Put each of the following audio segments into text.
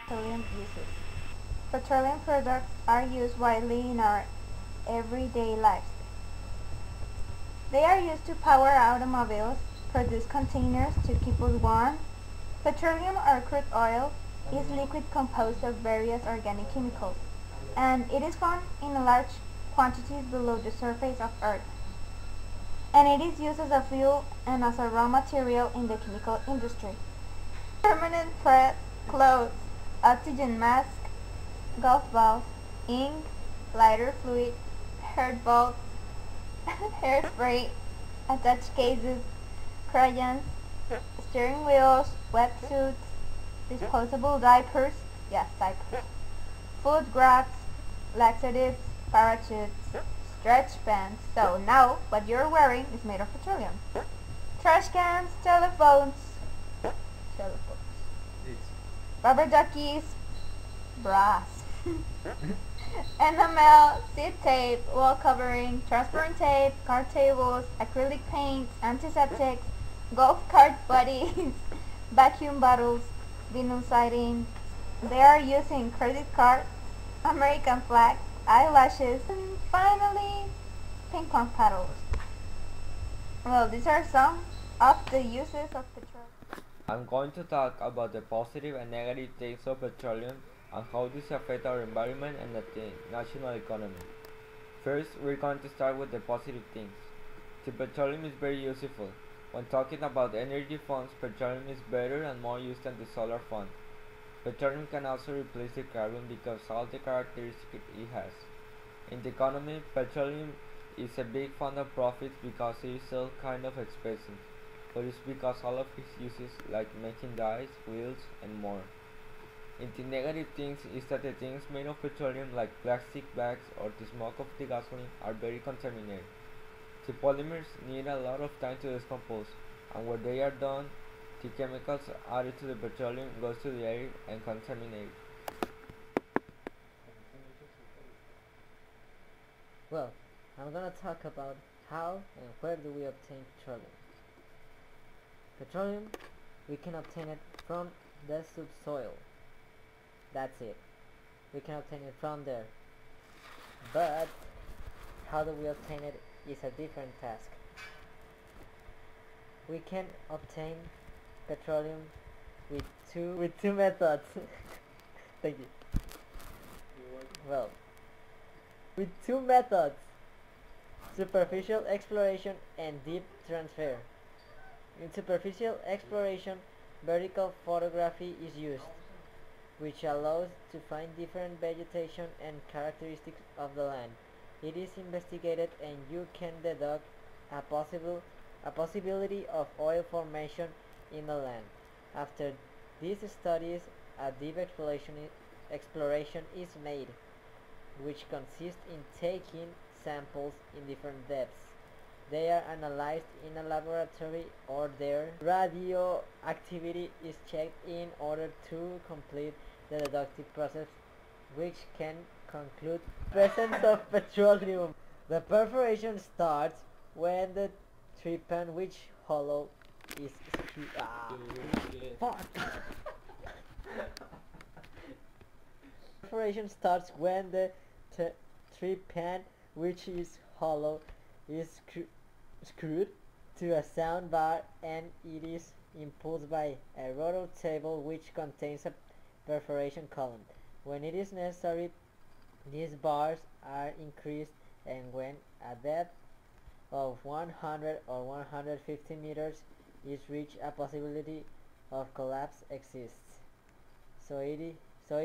petroleum uses. Petroleum products are used widely in our everyday lives. They are used to power automobiles, produce containers to keep us warm. Petroleum or crude oil is liquid composed of various organic chemicals, and it is found in large quantities below the surface of Earth. And it is used as a fuel and as a raw material in the chemical industry. Permanent thread, clothes, oxygen mask, golf balls, ink, lighter fluid, hair bolts, hairspray, attached cases, crayons, steering wheels, wetsuits, disposable diapers, yes, diapers, food grabs, laxatives, parachutes, stretch pants. So now what you're wearing is made of petroleum. Trash cans, telephones, rubber duckies, brass, enamel, seat tape, wall covering, transparent tape, card tables, acrylic paints, antiseptics, golf cart bodies, vacuum bottles, vinyl siding. They are used in credit cards, American flags, eyelashes, and finally, ping pong paddles. Well, these are some of the uses of petroleum. I'm going to talk about the positive and negative things of petroleum and how this affects our environment and the national economy. First, we're going to start with the positive things. The petroleum is very useful. When talking about energy funds, petroleum is better and more used than the solar fund. Petroleum can also replace the carbon because all the characteristics it has. In the economy, petroleum is a big fund of profits because it is still kind of expensive, but it's because all of its uses like making dyes, wheels, and more. And the negative things is that the things made of petroleum like plastic bags or the smoke of the gasoline are very contaminated. The polymers need a lot of time to decompose, and when they are done, the chemicals added to the petroleum goes to the air and contaminate. Well, I'm gonna talk about how and where do we obtain petroleum. Petroleum, we can obtain it from the subsoil. That's it. We can obtain it from there. But how do we obtain it is a different task. We can obtain petroleum with two methods. Thank you. Well, with two methods: superficial exploration and deep transfer. In superficial exploration, vertical photography is used, which allows to find different vegetation and characteristics of the land. It is investigated and you can deduct a possibility of oil formation in the land. After these studies, a deep exploration is made, which consists in taking samples in different depths. They are analyzed in a laboratory or their radioactivity is checked in order to complete the deductive process, which can conclude presence of petroleum. The perforation starts when the trepan which hollow is fuck. Perforation starts when the trepan which is hollow is screwed to a sound bar and it is impulsed by a rotor table which contains a perforation column. When it is necessary, these bars are increased, and when a depth of 100 or 150 meters is reached, a possibility of collapse exists. So it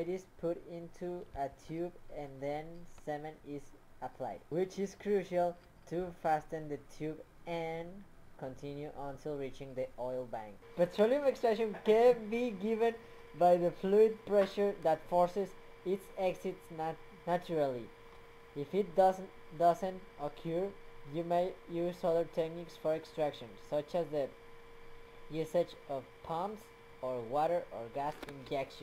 is put into a tube and then cement is applied, which is crucial to fasten the tube and continue until reaching the oil bank. Petroleum extraction can be given by the fluid pressure that forces its exits naturally. If it doesn't occur, you may use other techniques for extraction, such as the usage of pumps or water or gas injection.